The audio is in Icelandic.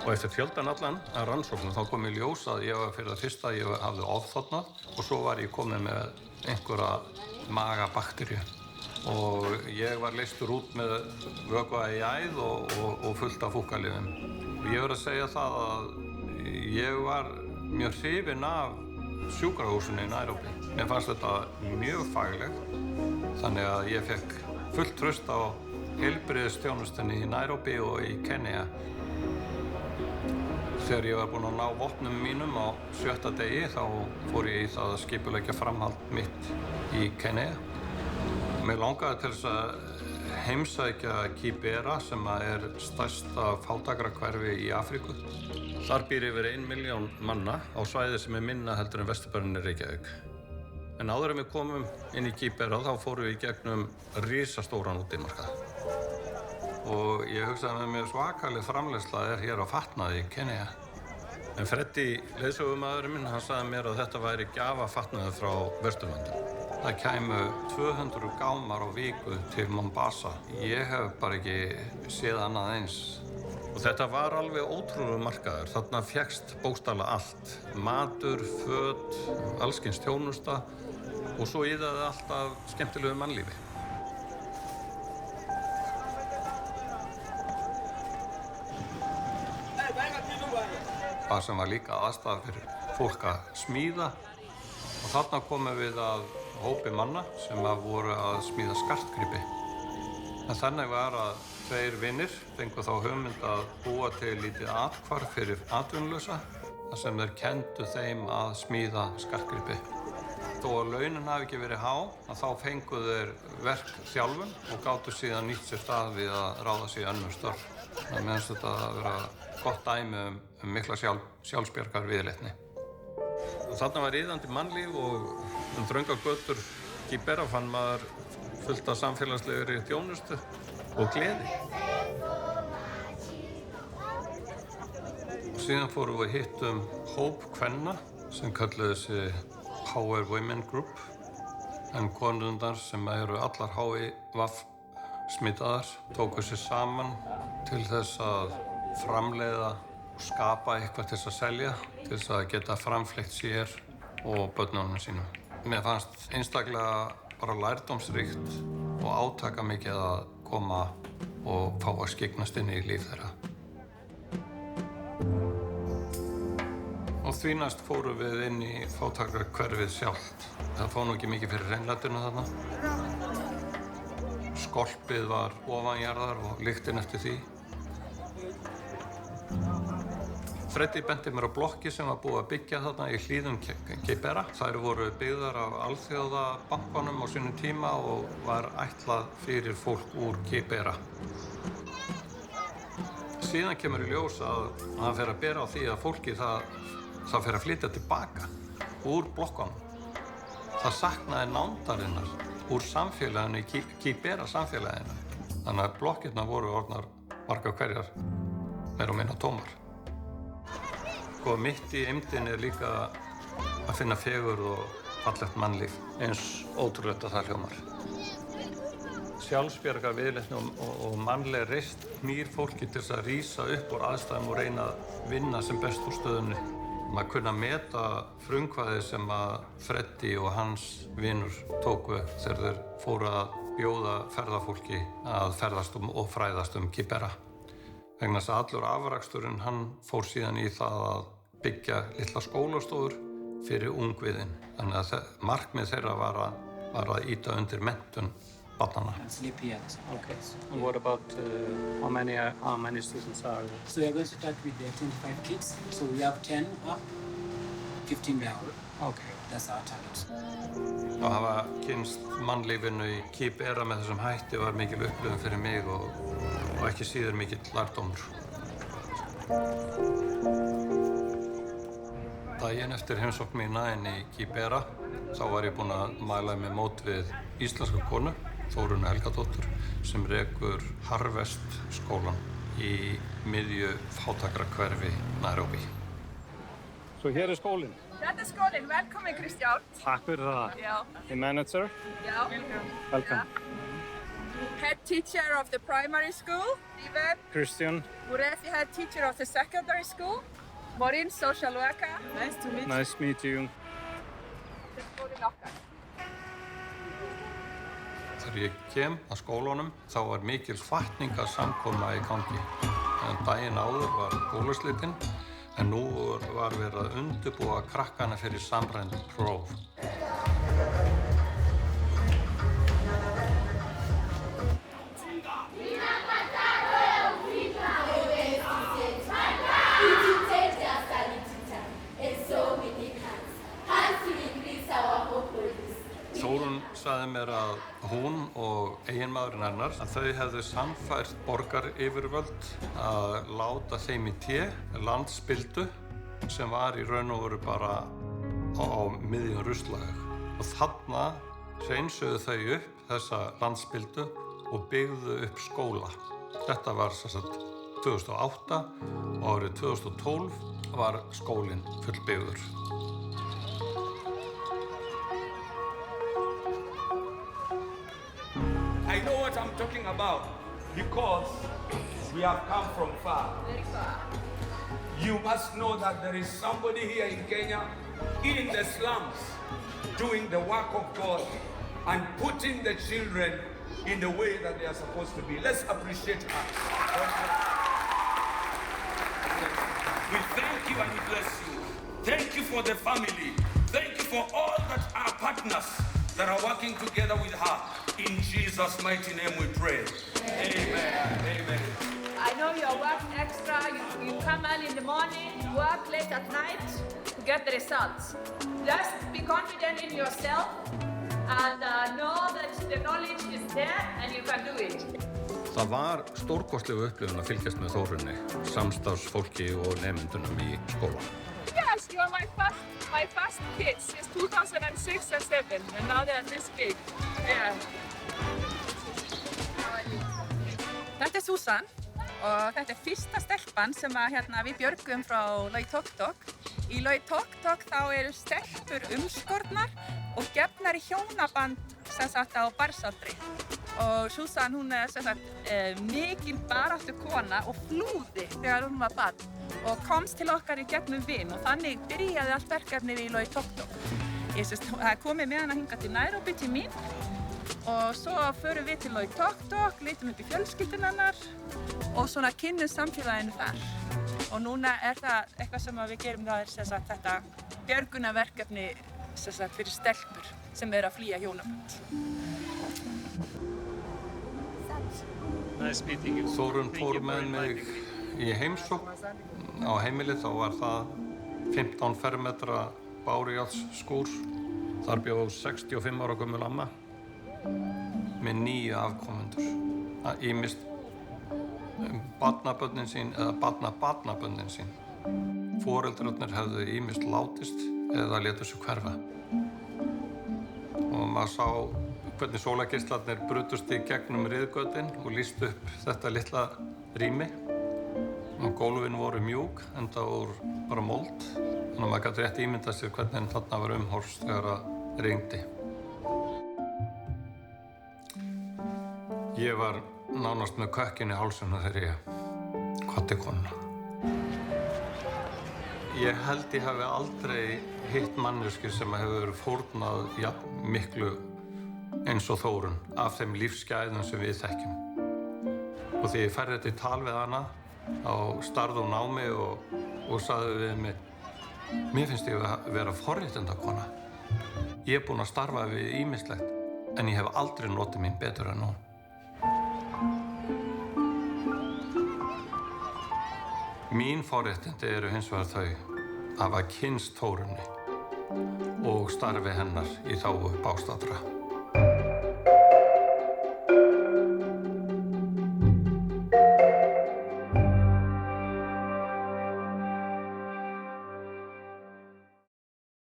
Og eftir fjöldan allan að rannsóknum þá kom í ljós að ég var fyrir það fyrsta ég hafði ofþornað og svo var ég komið með einhverja magabakteríu. Og ég var leystur út með vökva í æð og fullt af fúkkalyfjum. Og ég verð að segja það að ég var mjög hrifinn af sjúkrahúsinu í Nairobi. Mér fannst þetta mjög faglegt, þannig að ég fekk fullt traust á heilbrigðisþjónustunni í Nairobi og í Kenía. Þegar ég var búinn að ná vopnum mínum á 7. degi þá fór ég í það að skipuleggja framhald mitt í Kenía. Mér langaði til þess að heimsækja Kibera sem er stærsta fátækrahverfi í Afríku. Þar býr yfir 1 milljón manna á svæði sem er minna heldur en Vesturbærinn í Reykjavík. En áður en við komum inn í Kibera þá fórum við í gegnum risastóran útimarkað. Og ég hugsaði með mér svakaleg framleiðsla er hér á fatnaði í Kenía. En Freddy, leiðsögumaðurinn minn, hann sagði mér að þetta væri gjafafatnaður frá Vesturlöndum. Það kæmu 200 gámar á viku til Mombasa. Ég hef bara ekki séð annað eins. Og þetta var alveg ótrúlegur markaður. Þarna fékkst bókstaflega allt. Matur, föt, alls kyns þjónusta og svo iðaði allt af skemmtilegu mannlífi. Það sem var líka aðstæða fyrir fólk að smíða og þarna komum við að hópi manna sem voru að smíða skartgripi. En þannig var að 2 vinir fengu þá hugmynd að búa til lítið athvarf fyrir atvinnulausa þar sem þeir kenndu þeim að smíða skartgripi. Þó að launin hafi ekki verið há, að þá fengu þeir verkþjálfun og gátu síðan nýtt sér stað við að ráða sig í önnur störf. Það meðanst þetta að vera gott dæmi mikla sjálfsbjargar viðleitni. Þarna var iðandi mannlíf og þröngar götur Kibera fann maður fullt af samfélagslegri þjónustu og gleði. Og síðan fórum við hittum hóp kvenna sem kölluðu sig Power Women Group, en konurnar sem eru allar HIV smitaðar tóku sig saman til þess að framleiða og skapa eitthvað til þess að selja, til þess að geta framfleytt sér og börnunum sínum. Mér fannst einstaklega bara lærdómsríkt og átaka mikið að koma og fá að skyggnast inn í líf þeirra. Og því næst fórum við inn í fátækrahverfið sjálft. Það fór nú ekki mikið fyrir hreinlætinu þarna. Skolpið var ofanjarðar og lyktin eftir því. Freddy benti mér á blokki sem var búið að byggja þarna í hlíðum Kibera. Þær voru byggðar af alþjóðabankanum á sínum tíma og var ætlað fyrir fólk úr Kibera. Síðan kemur í ljós að það fer að bera á því að fólki það fer að flytja tilbaka úr blokkunum. Það saknaði nándarinnar úr samfélaginu í Kibera samfélaginu. Þannig að blokkirnar voru orðnar margar hverjar meira og minna tómar. Og mitt í eymdinni er líka að finna fegurð og fallegt mannlíf, eins ótrúlegt að það hljómar. Sjálfsbjarga viðleitni og mannleg reisn knýr fólki til þess að rísa upp úr aðstæðum og reyna að vinna sem best úr stöðunni. Maður kunna meta frumkvæði sem að Freddy og hans vinur tóku þegar þeir fóru að bjóða ferðafólki að ferðast og fræðast Kibera. Vegna þess að allur afraksturinn hann fór síðan í það að byggja litla skólastofur fyrir ungviðin. Þannig að markmið þeirra var að ýta undir menntun barnanna. Okay. And what about how many students are there? So we are going to start with the 25 kids. So we have 10 up, 15 down. Okay. That's our target. Að hafa kynnst mannlífinu í Kibera með þessum hætti var mikil upplifun fyrir mig og ekki síður mikill lærdómur. Daginn eftir heimsókn mína inn í Kibera þá var ég búinn að mæla mig mót við íslenska konu, Þórunni Helgadóttur, sem rekur Harvest skólan í miðju fátækrahverfi Nairobi. Så hér skólinn. Þetta skólinn. Velkomin, Kristján. Takk fyrir það. Já. The manager. Já. Welcome. Ja. Ok, head teacher of the primary school, Steven. Christian. Murefi, head teacher of the secondary school. Morin, social worker. Nice to meet you. Nice to meet you. Þetta er skólinn okkar. Þegar ég kem að skólanum þá var mikil hvatningarsamkoma í gangi. En daginn áður var skólaslitinn, en nú var verið að undirbúa krakkana fyrir samræmd próf. Þórunn sagði mér að hún og eiginmaðurinn hennar að þau hefðu sannfært borgaryfirvöld að láta þeim í té landspildu sem var í raun og veru bara á miðjum ruslahaug. Og þarna hreinsuðu þau upp þessa landspildu og byggðu upp skóla. Þetta var sem sagt 2008 og árið 2012 var skólinn fullbyggður. I know what I'm talking about because we have come from far. Very far. You must know that there is somebody here in Kenya, in the slums, doing the work of God and putting the children in the way that they are supposed to be. Let's appreciate her. We thank you and we bless you. Thank you for the family. Thank you for all that are partners that are working together with her. In Jesus' mighty name we pray. Amen. Amen. I know you work extra, you come early in the morning, work late at night to get the results. Just be confident in yourself and know that the knowledge is there and you can do it. Það var stórkostlegu upplifun að fylgjast með Þórunni, samstarfsfólki og nemendunum í skólanum. Yes, you are my first kids since 2006 and 7 and now they are this big. Yeah. Þetta er Susan og þetta er fyrsta stelpan sem við björgum frá Loitoktok. Í Loitoktok þá eru stelpur umskornar og gefnar í hjónaband sem sagt á barnsaldri. Og Susan hún er sem sagt mikil baráttu kona og flúði þegar hún var barn og komst til okkar í gegnum vin og þannig byrjaði allt verkefnið í Loitoktok. Það komið með hana hingað til Nairobi til mín og svo förum við til Loitoktok, leitum upp í fjölskyldun hennar og svona kynnum samfélaginu þar. Og núna er það eitthvað sem við gerum það er sem sagt þetta björgunarverkefni sem sagt fyrir stelpur sem eru að flýja hjónaband. Nice meeting you. Þórunn fór með mig í heimsókn. Á heimilið þá var það 15 fermetra bárujárnsskúr. Þar bjó 65 ára gömul amma með 9 afkomendur. Ýmist barnabörnin sín eða barnabarnabörnin sín. Foreldrarnir hefðu ýmist látist eða létu sig hverfa. Og maður sá hvernig sólargeislarnir brutust í gegnum riðgötin og lýstu upp þetta litla rými. Og gólfin voru mjúk, enda úr bara mold. Þannig að maður gat rétt ímyndað sér hvernig þarna var umhorfs þegar það rigndi. Ég var nánast með kökkinn í hálsinu þegar ég kvaddi konuna. Ég held ég hafi aldrei hitt manneskju sem hefur fórnað jafn miklu eins og Þórunn af þeim lífsgæðum sem við þekkjum. Og þegar ég færði þetta í tal við hana, þá starði hún á mig og sagði við mig: "Mér finnst ég að vera forréttindakona. Ég er búinn að starfa við ýmislegt, en ég hef aldrei notið mín betur en nú." Mín forréttindi eru hins vegar þau að hafa kynnst Þórunni og starfi hennar í þágu bágstaddra.